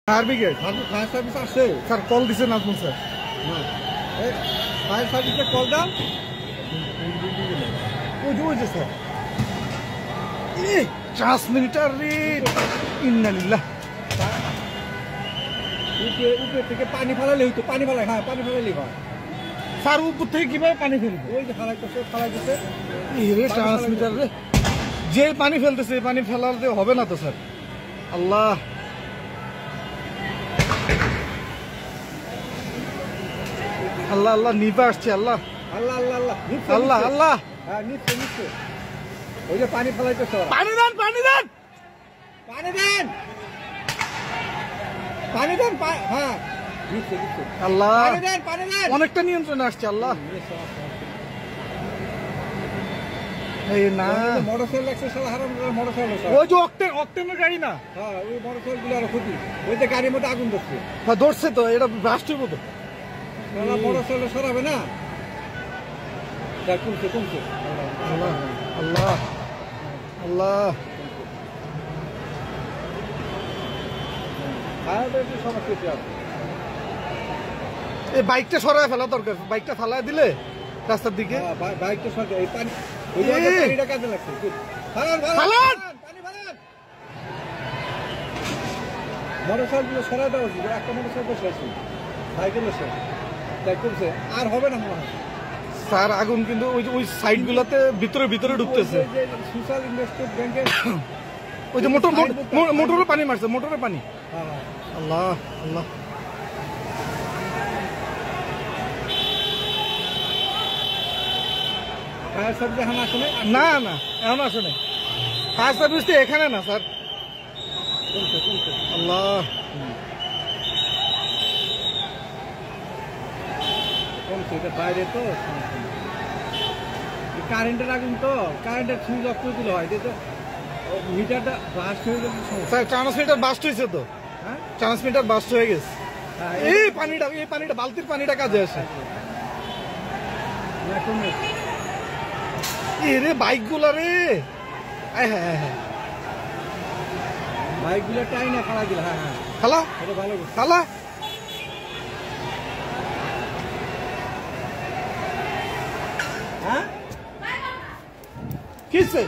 fire brigade fire service আসছে sir call দিচ্ছেন আপনি স্যার ফায়ার সার্ভিসে কল দাও ওই যে স্যার ট্রান্সমিটার রে ইন্নালিল্লাহ উপরে থেকে পানি ফেলালে হইতো পানি ফেলাই হ্যাঁ পানি ফেলালেই হয় স্যার উপর থেকে কিভাবে পানি ফেলবে ওই যে ফালাইতেছে রে ট্রান্সমিটার রে যে পানি ফেলতেছে এই পানি ফেলাতে হবে না তো স্যার আল্লাহ আল্লাহ আল্লাহ নিভে আসছে আল্লাহ আল্লাহ আল্লাহ আল্লাহ আল্লাহ আল্লাহ হ্যাঁ নিচ্ছে ওই যে পানি ফেলাইতেছে পানি দেন পানি দেন পানি দেন পানি দেন হ্যাঁ নিচ্ছে আল্লাহ পানি দেন অনেকটা নিয়ন্ত্রণে আসছে আল্লাহ এই না মোটরসাইকেল লাগছে সারা হারাম মোটরসাইকেল ওই যে অক্টেনের গাড়ি না হ্যাঁ ওই মোটরসাইকেল গুলো আরো ক্ষতি ওই যে গাড়ির মধ্যে আগুন ধরছে হ্যাঁ ধরছে তো এটা ব্রাস্টের মতো মোটরসাইকেল সরাবে না কমছে আল্লাহ আল্লাহ আল্লাহ এই বাইকটা সরায় ফেলা দরকার বাইকটা ফালায় দিলে রাস্তার দিকে বাইকটা সরাই এই পানি পানিটা কাজে লাগছে মোটরসাইকেল গুলো সরাই দেওয়া উচিত একটা মোটরসাইকেল শেষ সাইকেল শেষ তাই কমছে আর হবে না মনে হয় স্যার আগুন কিন্তু ওই সাইড গুলাতে ভিতরে ঢুকতেছে সোশ্যাল ইনভেস্টমেন্ট ব্যাংকের ওই যে মোটরে পানি মারছে মোটরে পানি আল্লাহ আল্লাহ ফায়ার সার্ভিস এখন আসে না এখন আসে নাই ফায়ার সার্ভিস তো এখানে না স্যার আল্লাহ কমছে এটা বাইরে তো কারেন্টের আগুন তো কারেন্টের সুইচ অফ করে দিলে হয় তো মিটারটা ব্লাস্ট হয়ে গেছে স্যার ট্রান্সমিটার বাস্ট হয়েছে তো হ্যাঁ ট্রান্সমিটার বাস্ট হয়ে গেছে এই পানিটা বালতির পানিটা কাজে আসে রে বাইক গুলা রে হ্যাঁ বাইক গুলো টাই না খালা দিল হ্যাঁ খালা ভালো খালা হ্যাঁ কিসে